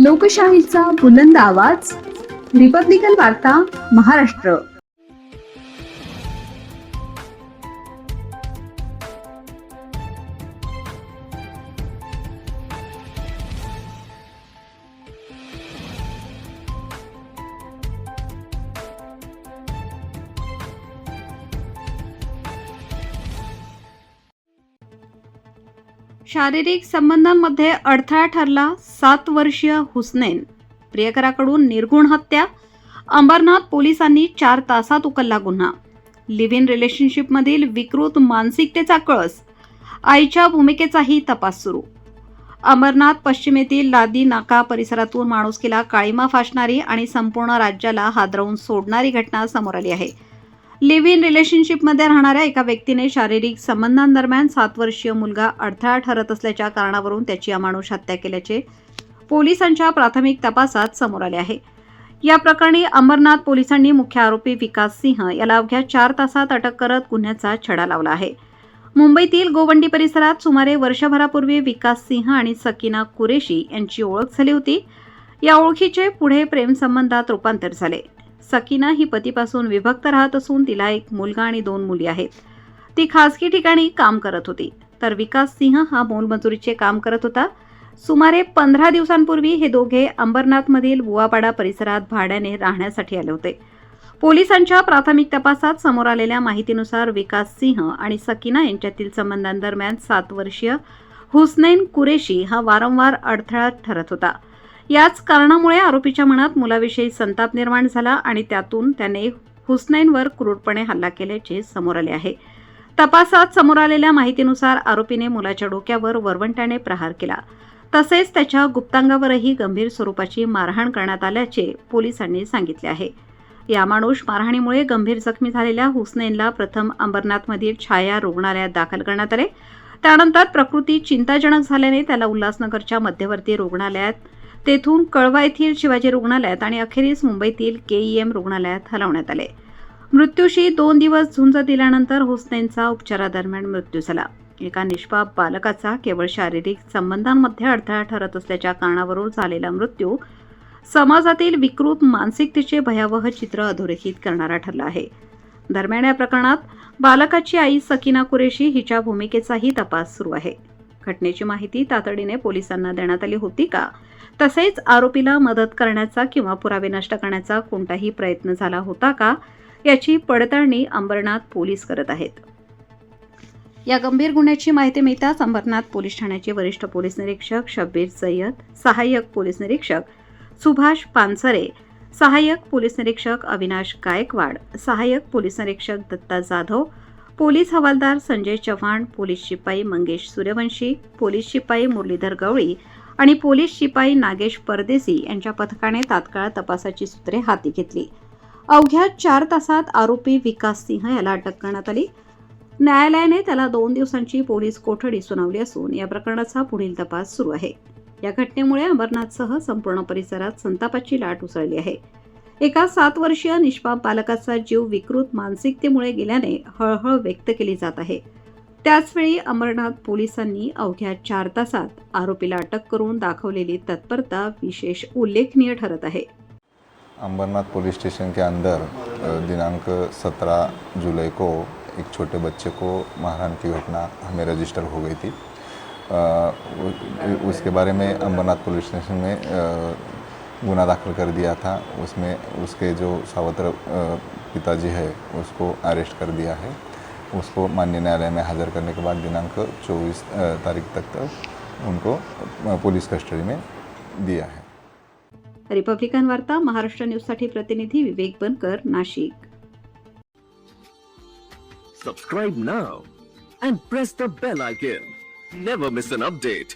लोकशाहीचा बुलंद आवाज, रिपब्लिकन वार्ता महाराष्ट्र. शारीरिक संबंधांमध्ये अडथळा ठरला. 7 वर्षीय हुसनैन प्रियकराकडून निर्घुण हत्या. अंबरनाथ पोलिसांनी 4 तासात उकलला गुन्हा. लिव्ह इन रिलेशनशिपमधील विकृत मानसिकतेचा कळस. आईच्या भूमिकेचाही तपास सुरू. अंबरनाथ पश्चिमेतील लादी नाका परिसरातून माणुसकीला काळीमा फासणारी आणि संपूर्ण राज्याला हादरवून सोडणारी घटना समोर आली आहे. लिव्ह इन रिलेशनशिपमध्ये राहणाऱ्या एका व्यक्तीने शारीरिक संबंधांदरम्यान 7 वर्षीय मुलगा अडथळा ठरत असल्याच्या कारणावरून त्याची अमानुष हत्या केल्याचे पोलिसांच्या प्राथमिक तपासात समोर आले आहे. या प्रकरणी अंबरनाथ पोलिसांनी मुख्य आरोपी विकास सिंह याला अवघ्या 4 तासात अटक करत गुन्ह्याचा छडा लावला आहे. मुंबईतील गोवंडी परिसरात सुमारे वर्षभरापूर्वी विकास सिंह आणि सकीना कुरेशी यांची ओळख झाली होती. या ओळखीचे पुढे प्रेमसंबंधात रूपांतर झाले. सकीना ही पतीपासून विभक्त राहत असून तिला एक मुलगा आणि 2 मुली आहेत. ती खासगी ठिकाणी काम करत होती, तर विकास सिंह हा मोलमजुरीचे काम करत होता. सुमारे 15 दिवसांपूर्वी हे दोघे अंबरनाथमधील बुवापाडा परिसरात भाड्याने राहण्यासाठी आले होते. पोलिसांच्या प्राथमिक तपासात समोर आलेल्या माहितीनुसार विकास सिंह आणि सकीना यांच्यातील संबंधांदरम्यान 7 वर्षीय हुसनैन कुरेशी हा वारंवार अडथळा ठरत होता. याच कारणामुळे आरोपीच्या मनात मुलाविषयी संताप निर्माण झाला आणि त्यातून त्याने हुसनैनवर क्रूरपणे हल्ला केल्याचे समोर आले आहे. तपासात समोर आलेल्या माहितीनुसार आरोपीने मुलाच्या डोक्यावर वरवंट्याने प्रहार केला. तसेच त्याच्या गुप्तांगावरही गंभीर स्वरूपाची मारहाण करण्यात आल्याचे पोलिसांनी सांगितले आहे. या अमानुष मारहाणीमुळे गंभीर जखमी झालेल्या हुसनैनला प्रथम अंबरनाथमधील छाया रुग्णालयात दाखल करण्यात आले. त्यानंतर प्रकृती चिंताजनक झाल्याने त्याला उल्हासनगरच्या मध्यवर्ती रुग्णालयात, तेथून कळवा येथील शिवाजी रुग्णालयात आणि अखेरीस मुंबईतील KEM रुग्णालयात हलवण्यात आले. मृत्यूशी 2 दिवस झुंज दिल्यानंतर हुसनैनचा उपचारादरम्यान मृत्यू झाला. एका निष्पाप बालकाचा केवळ शारीरिक संबंधांमध्ये अडथळा ठरत असल्याच्या कारणावरून झालेला मृत्यू समाजातील विकृत मानसिकतेचे भयावह चित्र अधोरेखित करणारा ठरला आहे. दरम्यान या प्रकरणात बालकाची आई सकीना कुरेशी हिच्या भूमिकेचाही तपास सुरू आहे. घटनेची माहिती तातडीने पोलिसांना देण्यात आली होती का? तसेच आरोपीला मदत करण्याचा किंवा पुरावे नष्ट करण्याचा कोणताही प्रयत्न झाला होता का, याची पडताळणी अंबरनाथ पोलीस करत आहेत. या गंभीर गुन्ह्याची माहिती मिळताच अंबरनाथ पोलीस ठाण्याचे वरिष्ठ पोलीस निरीक्षक शब्बीर सय्यद, सहाय्यक पोलीस निरीक्षक सुभाष पानसरे, सहाय्यक पोलीस निरीक्षक अविनाश गायकवाड, सहाय्यक पोलीस निरीक्षक दत्ता जाधव, पोलीस हवालदार संजय चव्हाण, पोलीस शिपाई मंगेश सूर्यवंशी, पोलीस शिपाई मुरलीधर गवळी आणि पोलीस शिपाई नागेश परदेसी यांच्या पथकाने तात्काळ तपासाची सूत्रे हाती घेतली. अवघ्या 4 तासात आरोपी विकास सिंह याला अटक करण्यात आली. न्यायालयाने त्याला 2 दिवसांची पोलीस कोठडी सुनावली असून या प्रकरणाचा पुढील तपास सुरू आहे. या घटनेमुळे अंबरनाथसह संपूर्ण परिसरात संतापाची लाट उसळली आहे. एका 7 वर्षीय निष्पाप बालकाचा जीव विकृत मानसिकतेमुळे गेल्याने हळहळ व्यक्त केली जात आहे. त्याचवेळी अंबरनाथ पोलिसांनी अवघ्या 4 तासात आरोपीला अटक करून दाखवलेली तत्परता विशेष उल्लेखनीय ठरत आहे. अंबरनाथ पुलिस स्टेशन के अंदर दिनांक 17 जुलाई को एक छोटे बच्चे को मारहाण की घटना हमें रजिस्टर हो गई थी. उसके बारे में अंबरनाथ पुलिस स्टेशन में गुना दाखिल कर दिया था. उसमें उसके जो सावत्र पिताजी है उसको अरेस्ट कर दिया है. उसको माननीय न्यायालय में हाजिर करने के बाद दिनांक 24 तारीख तक उनको पुलिस कस्टडी में दिया है. रिपब्लिकन वार्ता महाराष्ट्र न्यूजसाठी प्रतिनिधी विवेक बनकर, Nashik. Subscribe now and press the bell icon. Never miss an update.